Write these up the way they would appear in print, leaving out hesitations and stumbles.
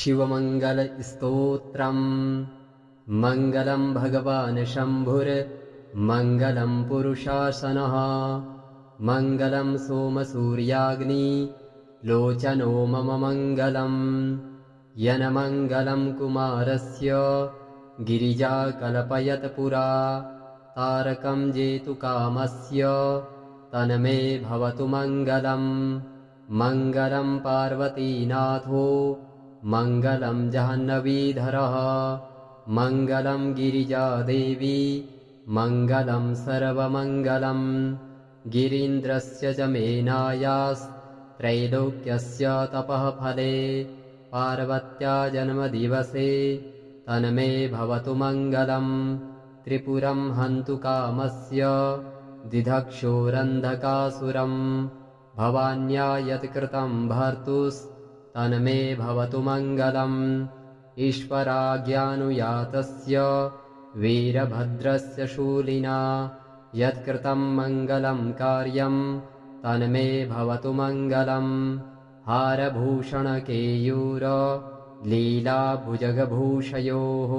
शिवमङ्गलस्तोत्रम् मङ्गलं भगवान् शम्भुर्मङ्गलं पुरुषासनः मङ्गलं सोमसूर्याग्नि लोचनो मम मङ्गलम् यनमङ्गलं कुमारस्य गिरिजा कल्पयत पुरा तारकं जेतुकामस्य तन्मे भवतु मङ्गलम् मङ्गलं पार्वतीनाथो मङ्गलं जाह्नवीधरः मङ्गलं गिरिजादेवी मङ्गलं सर्वमङ्गलम् गिरीन्द्रस्य च मेनायास्त्रैलोक्यस्य तपः फले पार्वत्या जन्मदिवसे तन्मे भवतु मङ्गलम् त्रिपुरं हन्तु कामस्य दिधक्षोरन्धकासुरम् भवान्या यत्कृतं भर्तुस्तन्मे भवतु मङ्गलम् ईश्वराज्ञानुयातस्य वीरभद्रस्य शूलिना यत्कृतं मङ्गलं कार्यं तन्मे भवतु मङ्गलम् हारभूषणकेयूर लीलाभुजगभूषयोः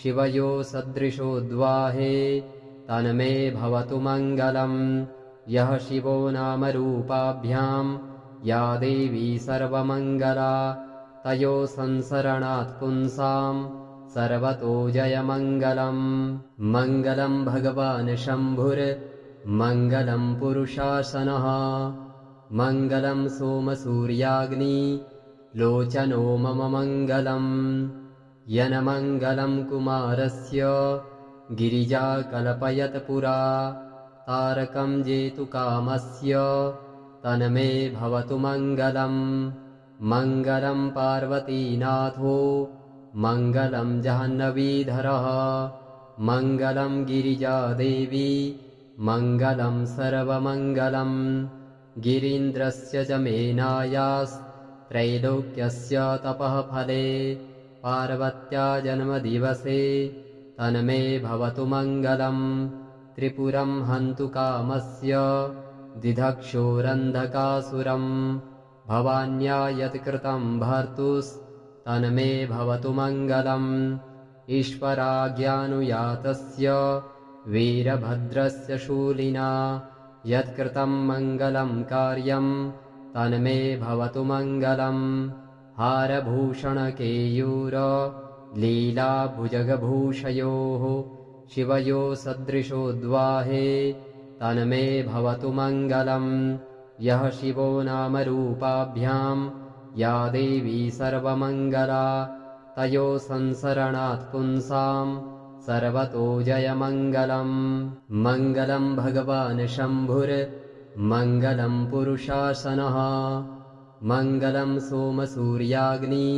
शिवयो सदृशोद्वाहे तन्मे भवतु मङ्गलम् यः शिवो नामरूपाभ्यां या देवी सर्वमङ्गला तयो संसरणात् पुंसां सर्वतो जयमङ्गलम् मङ्गलं भगवान् शम्भुर्मङ्गलं पुरुषासनः मङ्गलं सोमसूर्याग्नि लोचनो मम मङ्गलम् यनमङ्गलं कुमारस्य गिरिजा कल्पयत पुरा तारकं जेतुकामस्य तन्मे भवतु मङ्गलम् मङ्गलं पार्वतीनाथो मङ्गलं जाह्नवीधरः मङ्गलं गिरिजादेवी मङ्गलं सर्वमङ्गलम् गिरीन्द्रस्य च मेनायास्त्रैलोक्यस्य तपः फले पार्वत्या जन्मदिवसे तन्मे भवतु मङ्गलम् त्रिपुरं हन्तु कामस्य दिधक्षोरन्धकासुरम् भवान्या यत्कृतं भर्तुस्तन्मे भवतु मङ्गलम् ईश्वराज्ञानुयातस्य वीरभद्रस्य शूलिना यत्कृतं मङ्गलं कार्यं तन्मे भवतु मङ्गलम् हारभूषणकेयूर लीलाभुजगभूषयोः शिवयो सदृशोद्वाहे तन्मे भवतु मङ्गलम् यः शिवो नामरूपाभ्यां या देवी सर्वमङ्गला तयो संसरणात् पुंसां सर्वतो जयमङ्गलम् मङ्गलं भगवान् शम्भुर्मङ्गलं पुरुषासनः मङ्गलं सोमसूर्याग्नि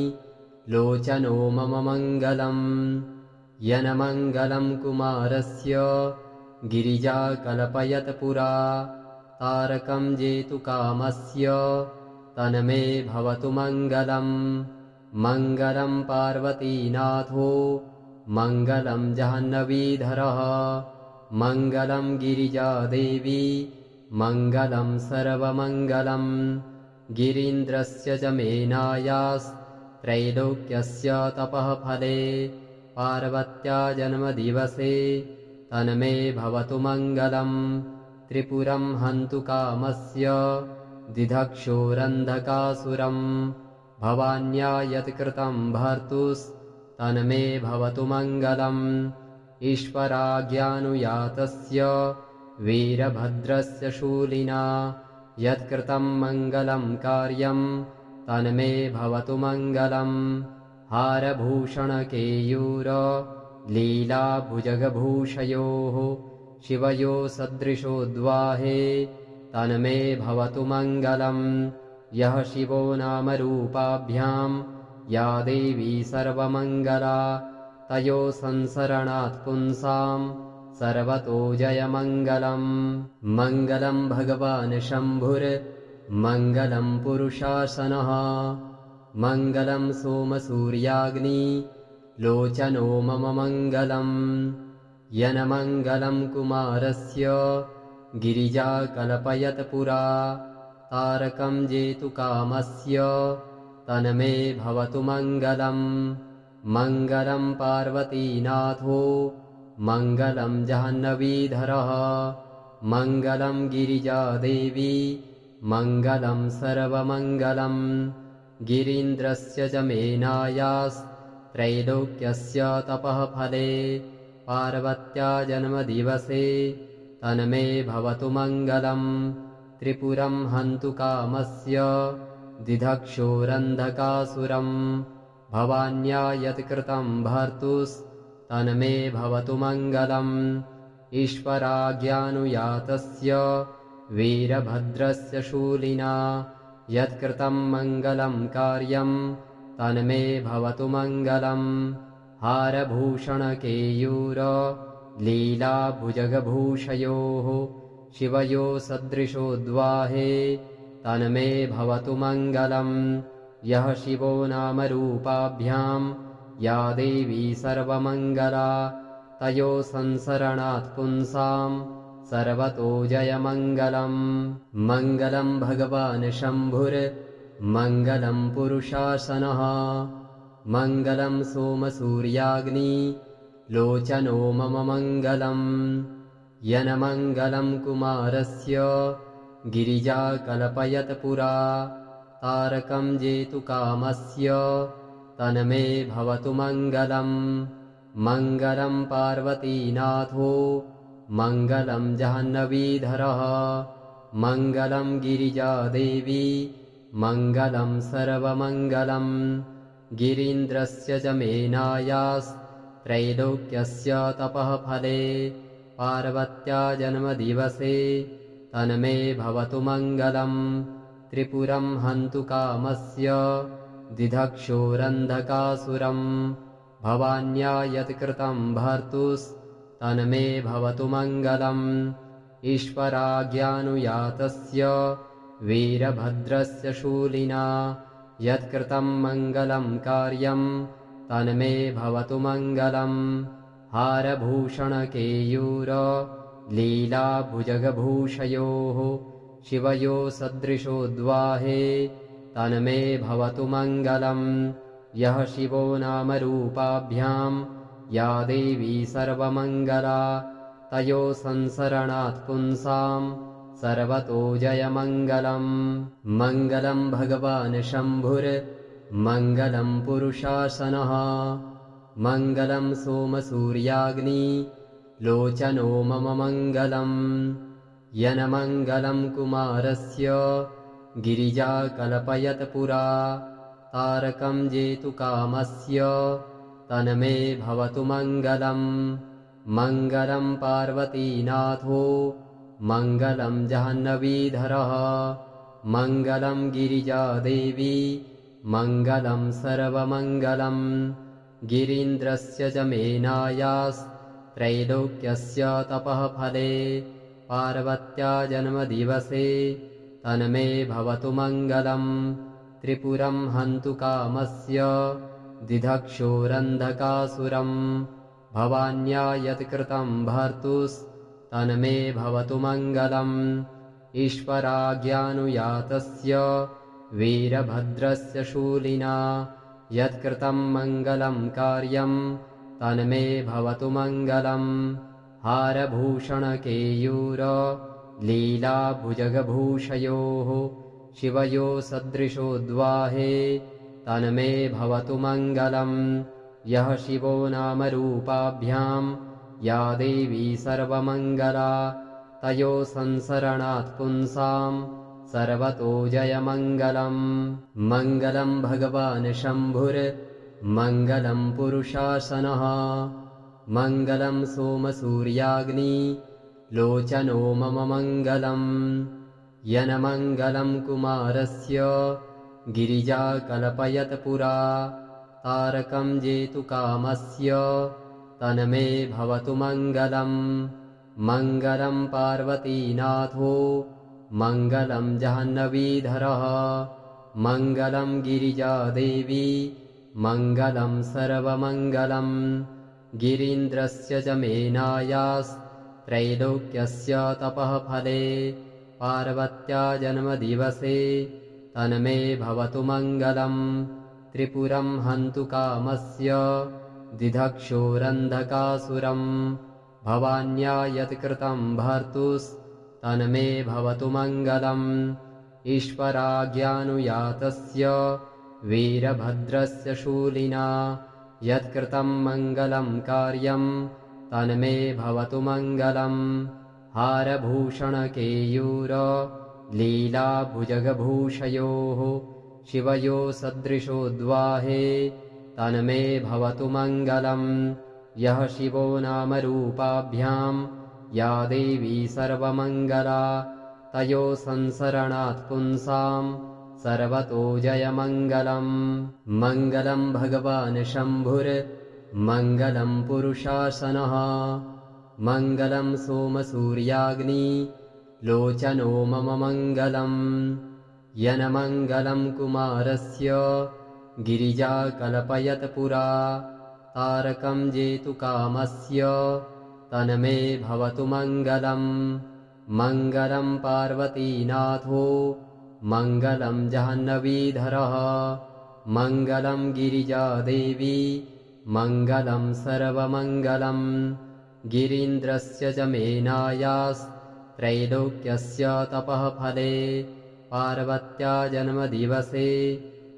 लोचनो मम मङ्गलम् यनमङ्गलं कुमारस्य गिरिजा कल्पयत पुरा तारकं जेतुकामस्य तन्मे भवतु मङ्गलम् मङ्गलं पार्वतीनाथो मङ्गलं जाह्नवीधरः मङ्गलं गिरिजादेवी मङ्गलं सर्वमङ्गलम् गिरीन्द्रस्य च मेनायास्त्रैलोक्यस्य तपः फले पार्वत्या जन्मदिवसे तन्मे भवतु मङ्गलम् त्रिपुरं हन्तु कामस्य दिधक्षोरन्धकासुरम् भवान्या यत्कृतं भर्तुस्तन्मे भवतु मङ्गलम् ईश्वराज्ञानुयातस्य वीरभद्रस्य शूलिना यत्कृतं मङ्गलं कार्यं तन्मे भवतु मङ्गलम् हारभूषणकेयूर लीलाभुजगभूषयोः शिवयो सदृशोद्वाहे तन्मे भवतु मङ्गलम् यः शिवो नामरूपाभ्यां या देवी सर्वमङ्गला तयो संसरणात् पुंसां सर्वतो जयमङ्गलम् मङ्गलं भगवान् शम्भुर्मङ्गलं पुरुषासनः मङ्गलं सोमसूर्याग्नि लोचनो मम मङ्गलम् यनमङ्गलं कुमारस्य गिरिजा कल्पयत पुरा तारकं जेतुकामस्य तन्मे भवतु मङ्गलम्। मङ्गलं पार्वतीनाथो मङ्गलं जाह्नवीधरः मङ्गलं गिरिजादेवी मङ्गलं सर्वमङ्गलम्। गिरीन्द्रस्य च मेनायास्त्रैलोक्यस्य तपः फले पार्वत्या जन्मदिवसे तन्मे भवतु मङ्गलम्। त्रिपुरं हन्तु कामस्य दिधक्षोरन्धकासुरम् भवान्या यत्कृतं भर्तुस्तन्मे भवतु मङ्गलम्। ईश्वराज्ञानुयातस्य वीरभद्रस्य शूलिना यत्कृतं मङ्गलं कार्यं तन्मे भवतु मङ्गलम्। हारभूषणकेयूर लीलाभुजगभूषयोः शिवयो सदृशोद्वाहे तन्मे भवतु मङ्गलम्। यः शिवो नामरूपाभ्यां या देवी सर्वमङ्गला तयो संसरणात् पुंसां सर्वतो जयमङ्गलम्। मङ्गलं भगवान् शम्भुर्मङ्गलं पुरुषासनः मङ्गलं सोमसूर्याग्नि लोचनो मम मङ्गलम्। यन्मङ्गलं कुमारस्य गिरिजा कल्पयत् पुरा तारकं जेतुकामस्य तन्मे भवतु मङ्गलम्। मङ्गलं पार्वतीनाथो मङ्गलं जाह्नवीधरः मङ्गलं गिरिजादेवी मङ्गलं सर्वमङ्गलम्। गिरीन्द्रस्य च मेनायास्त्रैलोक्यस्य तपः फले पार्वत्या जन्मदिवसे तन्मे भवतु मङ्गलम्। त्रिपुरं हन्तु कामस्य दिधक्षोरन्धकासुरम् भवान्या यत्कृतं भर्तुस्तन्मे भवतु मङ्गलम्। ईश्वराज्ञानुयातस्य वीरभद्रस्य शूलिना यत्कृतं मङ्गलं कार्यं तन्मे भवतु मङ्गलम्। हारभूषणकेयूर लीलाभुजगभूषयोः शिवयो सदृशोद्वाहे तन्मे भवतु मङ्गलम्। यः शिवो नामरूपाभ्यां या देवी सर्वमङ्गला तयो संसरणात् पुंसां सर्वतो जयमङ्गलम्। मङ्गलं भगवान् शम्भुर्मङ्गलं पुरुषासनः मङ्गलं सोमसूर्याग्नि लोचनो मम मङ्गलम्। यन्मङ्गलं कुमारस्य गिरिजा कल्पयत् पुरा तारकं जेतुकामस्य तन्मे भवतु मङ्गलम्। मङ्गलं पार्वतीनाथो मङ्गलं जाह्नवीधरः मङ्गलं गिरिजादेवी मङ्गलं सर्वमङ्गलम्। गिरीन्द्रस्य च मेनायास्त्रैलोक्यस्य तपः फले पार्वत्या जन्मदिवसे तन्मे भवतु मङ्गलम्। त्रिपुरं हन्तु कामस्य दिधक्षोरन्धकासुरम् भवान्या यत्कृतं भर्तुस्तन्मे भवतु मङ्गलम्। ईश्वराज्ञानुयातस्य वीरभद्रस्य शूलिना यत्कृतं मङ्गलं कार्यं तन्मे भवतु मङ्गलम्। हारभूषणकेयूर लीलाभुजगभूषयोः शिवयो सदृशोद्वाहे तन्मे भवतु मङ्गलम्। यः शिवो नामरूपाभ्यां या देवी सर्वमङ्गला तयो संसरणात् पुंसां सर्वतो जयमङ्गलम्। मङ्गलं भगवान् शम्भुर्मङ्गलं पुरुषासनः मङ्गलं सोमसूर्याग्नि लोचनो मम मङ्गलम्। यन्मङ्गलं कुमारस्य गिरिजा कल्पयत् पुरा तारकं जेतुकामस्य तन्मे भवतु मङ्गलम्। मङ्गलं पार्वतीनाथो मङ्गलं जाह्नवीधरः मङ्गलं गिरिजादेवी मङ्गलं सर्वमङ्गलम्। गिरीन्द्रस्य च मेनायास्त्रैलोक्यस्य तपः फले पार्वत्या जन्मदिवसे तन्मे भवतु मङ्गलम् त्रिपुरं हन्तु कामस्य दिधक्षोरन्धकासुरम् भवान्या यत्कृतं भर्तुस्तन्मे भवतु मङ्गलम् ईश्वराज्ञानुयातस्य वीरभद्रस्य शूलिना यत्कृतं मङ्गलं कार्यं तन्मे भवतु मङ्गलम् हारभूषणकेयूर लीलाभुजगभूषयोः शिवयो सदृशोद्वाहे तन्मे भवतु मङ्गलम् यः शिवो नामरूपाभ्यां या देवी सर्वमङ्गला तयो संसरणात् पुंसां सर्वतो जयमङ्गलम् मङ्गलं भगवान् शम्भुर्मङ्गलं पुरुषासनः मङ्गलं सोमसूर्याग्नि लोचनो मम मङ्गलम् यनमङ्गलं कुमारस्य गिरिजा कल्पयत् पुरा तारकं जेतुकामस्य तन्मे भवतु मङ्गलम् मङ्गलं पार्वतीनाथो मङ्गलं जाह्नवीधरः मङ्गलं गिरिजादेवी मङ्गलं सर्वमङ्गलम् गिरीन्द्रस्य च मेनायास्त्रैलोक्यस्य तपः फले पार्वत्या जन्मदिवसे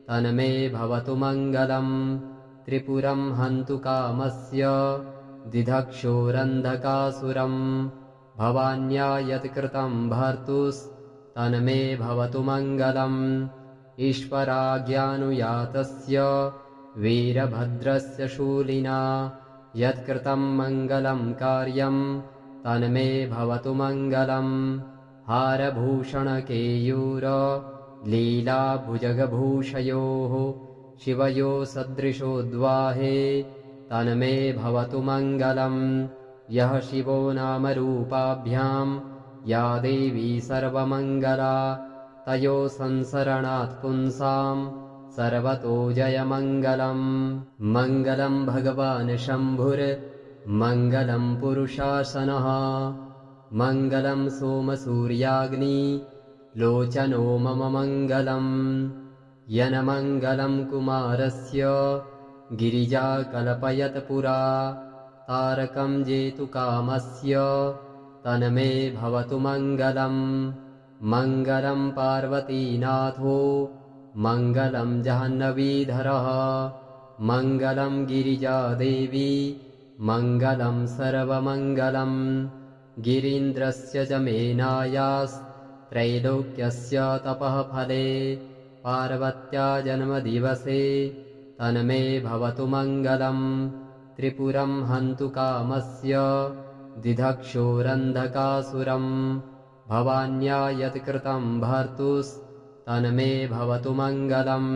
तन्मे भवतु मङ्गलम् त्रिपुरं हन्तु कामस्य दिधक्षोरन्धकासुरम् भवान्या यत्कृतं भर्तुस्तन्मे भवतु मङ्गलम् ईश्वराज्ञानुयातस्य वीरभद्रस्य शूलिना यत्कृतं मङ्गलं कार्यं तन्मे भवतु मङ्गलम् हारभूषणकेयूर लीलाभुजगभूषयोः शिवयो सदृशोद्वाहे तन्मे भवतु मङ्गलम् यः शिवो नामरूपाभ्यां या देवी सर्वमङ्गला तयो संसरणात् पुंसां सर्वतो जयमङ्गलम् मङ्गलं भगवान् शम्भुर्मङ्गलं पुरुषासनः मङ्गलं सोमसूर्याग्नि लोचनो मम मङ्गलम् यनमङ्गलं कुमारस्य गिरिजा कल्पयत् पुरा तारकं जेतुकामस्य तन्मे भवतु मङ्गलम् मङ्गलं पार्वतीनाथो मङ्गलं जाह्नवीधरः मङ्गलं गिरिजादेवी मङ्गलं सर्वमङ्गलम् गिरीन्द्रस्य च मेनायास्त्रैलोक्यस्य तपः फले पार्वत्या जन्मदिवसे तन्मे भवतु मङ्गलम् त्रिपुरं हन्तु कामस्य दिधक्षोरन्धकासुरम् भवान्या यत्कृतं भर्तुस्तन्मे भवतु मङ्गलम्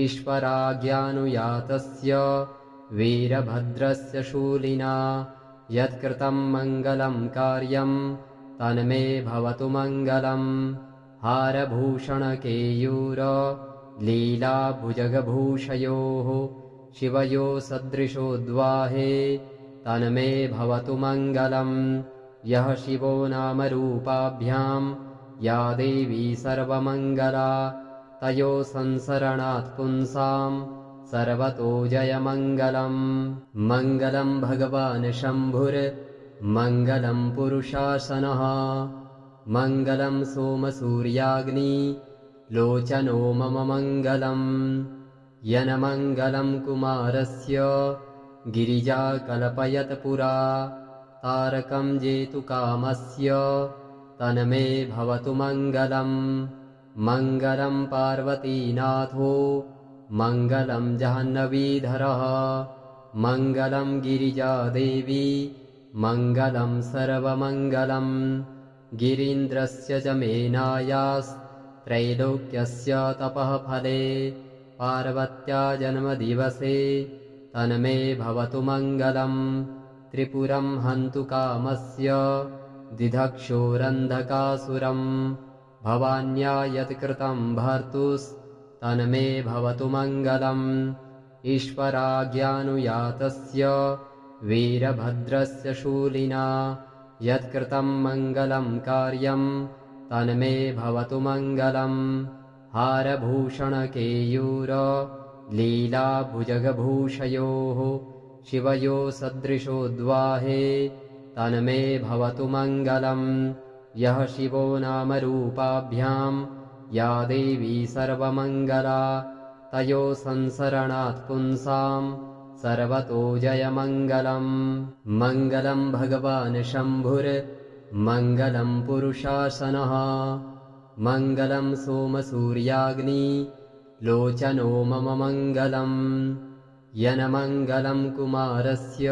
ईश्वराज्ञानुयातस्य वीरभद्रस्य शूलिना यत्कृतं मङ्गलं कार्यं तन्मे भवतु मङ्गलम् हारभूषणकेयूर लीलाभुजगभूषयोः शिवयो सदृशोद्वाहे तन्मे भवतु मङ्गलम् यः शिवो नामरूपाभ्यां या देवी सर्वमङ्गला तयो संसरणात् पुंसां सर्वतो जयमङ्गलम् मङ्गलं भगवान् शम्भुर्मङ्गलं पुरुषासनः मङ्गलं सोमसूर्याग्नि लोचनो मम मङ्गलम् यनमङ्गलं कुमारस्य गिरिजा कल्पयत् पुरा तारकं जेतुकामस्य तन्मे भवतु मङ्गलम् मङ्गलं पार्वतीनाथो मङ्गलं जाह्नवीधरः मङ्गलं गिरिजादेवी मङ्गलं सर्वमङ्गलम् गिरीन्द्रस्य च मेनायास्त्रैलोक्यस्य तपः फले पार्वत्या जन्मदिवसे तन्मे भवतु मङ्गलम् त्रिपुरं हन्तु कामस्य दिधक्षोरन्धकासुरम् भवान्या यत्कृतं भर्तुस्तन्मे भवतु मङ्गलम् ईश्वराज्ञानुयातस्य वीरभद्रस्य शूलिना यत्कृतं मङ्गलं कार्यं तन्मे भवतु मङ्गलम् हारभूषणकेयूरलीलाभुजगभूषयोः शिवयो सदृशोद्वाहे तन्मे भवतु मङ्गलम्। यः शिवो नामरूपाभ्यां या देवी सर्वमङ्गला तयो संसरणात् पुंसां सर्वतो जयमङ्गलम्। मङ्गलं भगवान् शम्भुर्मङ्गलं पुरुषासनः मङ्गलं सोमसूर्याग्निलोचनो मम मङ्गलम्। यन्मङ्गलं कुमारस्य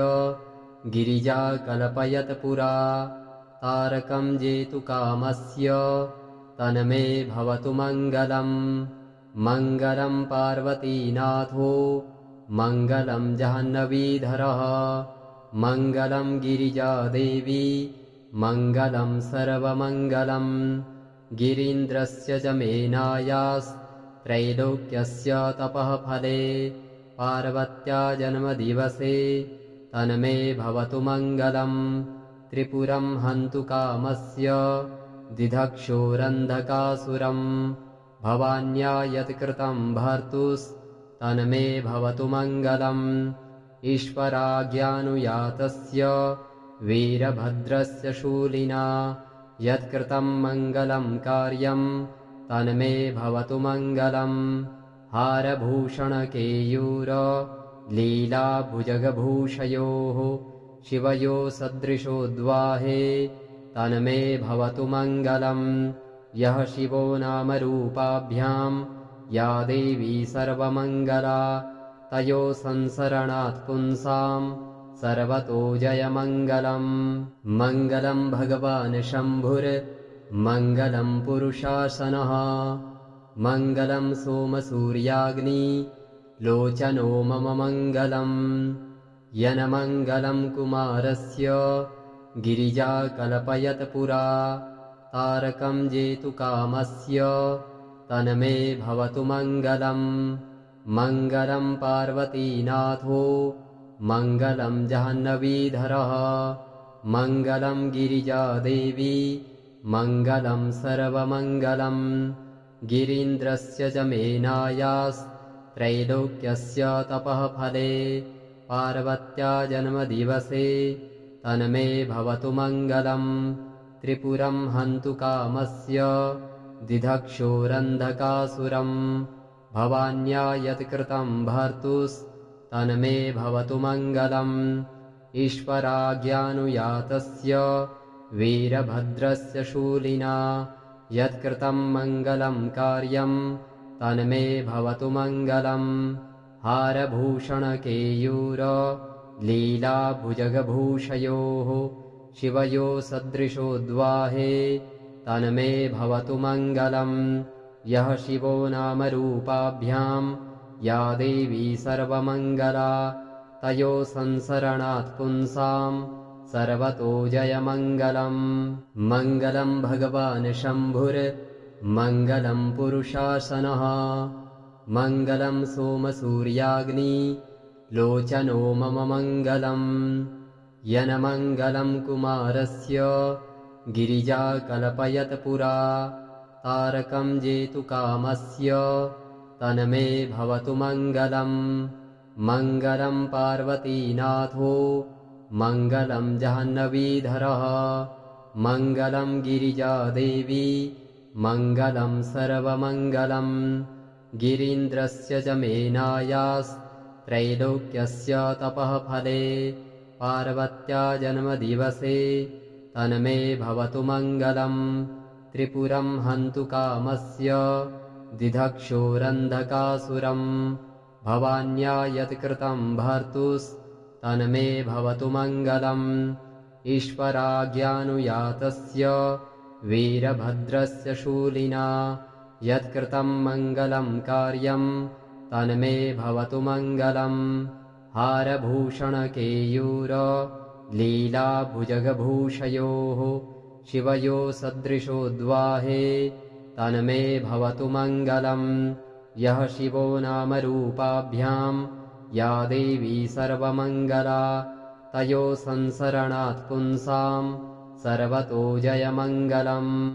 गिरिजा कल्पयत् पुरा तारकं जेतुकामस्य तन्मे भवतु मङ्गलम्। मङ्गलं पार्वतीनाथो मङ्गलं जाह्नवीधरः मङ्गलं गिरिजादेवी मङ्गलं सर्वमङ्गलम्। गिरीन्द्रस्य च मेनायास्त्रैलोक्यस्य तपः फले पार्वत्या जन्मदिवसे तन्मे भवतु मङ्गलम्। त्रिपुरं हन्तु कामस्य दिधक्षोरन्धकासुरम् भवान्या यत्कृतं भर्तुस्तन्मे भवतु मङ्गलम्। ईश्वराज्ञानुयातस्य वीरभद्रस्य शूलिना यत्कृतं मङ्गलं कार्यं तन्मे भवतु मङ्गलम्। हारभूषणकेयूरलीलाभुजगभूषयोः शिवयो सदृशोद्वाहे तन्मे भवतु मङ्गलम्। यः शिवो नामरूपाभ्यां या देवी सर्वमङ्गला तयो संसरणात् पुंसां सर्वतो जयमङ्गलम्। मङ्गलं भगवान् शम्भुर्मङ्गलं पुरुषासनः मङ्गलं सोमसूर्याग्निलोचनो मम मङ्गलम्। यन्मङ्गलं कुमारस्य गिरिजा कल्पयत् पुरा तारकं जेतुकामस्य तन्मे भवतु मङ्गलम्। मङ्गलं पार्वतीनाथो मङ्गलं जाह्नवीधरः मङ्गलं गिरिजादेवी मङ्गलं सर्वमङ्गलम्। गिरीन्द्रस्य च मेनायास्त्रैलोक्यस्य तपः फले पार्वत्या जन्मदिवसे तन्मे भवतु मङ्गलम्। त्रिपुरं हन्तु कामस्य दिधक्षोरन्धकासुरम् भवान्या यत्कृतं भर्तुस्तन्मे भवतु मङ्गलम्। ईश्वराज्ञानुयातस्य वीरभद्रस्य शूलिना यत्कृतं मङ्गलं कार्यं तन्मे भवतु मङ्गलम्। हारभूषणकेयूरलीलाभुजगभूषयोः शिवयो सदृशोद्वाहे तन्मे भवतु मङ्गलम्। यः शिवो नामरूपाभ्यां या देवी सर्वमङ्गला तयो संसरणात् पुंसां सर्वतो जयमङ्गलम्। मङ्गलं भगवान् शम्भुर्मङ्गलं पुरुषासनः मङ्गलं सोमसूर्याग्निलोचनो मम मङ्गलम्। यन्मङ्गलं कुमारस्य गिरिजा कल्पयत् पुरा तारकं जेतुकामस्य तन्मे भवतु मङ्गलम्। मङ्गलं पार्वतीनाथो मङ्गलं जाह्नवीधरः मङ्गलं गिरिजादेवी मङ्गलं सर्वमङ्गलम्। गिरीन्द्रस्य च मेनायास्त्रैलोक्यस्य तपः फले पार्वत्या जन्मदिवसे तन्मे भवतु मङ्गलम्। त्रिपुरं हन्तु कामस्य दिधक्षोरन्धकासुरम् भवान्या यत्कृतं भर्तुस्तन्मे भवतु मङ्गलम्। ईश्वराज्ञानुयातस्य वीरभद्रस्य शूलिना यत्कृतं मङ्गलं कार्यं तन्मे भवतु मङ्गलम्। हारभूषणकेयूरलीलाभुजगभूषयोः शिवयो सदृशोद्वाहे तन्मे भवतु मङ्गलम्। यः शिवो नामरूपाभ्यां या देवी सर्वमङ्गला तयो संसरणात् पुंसां सर्वतो जयमङ्गलम्।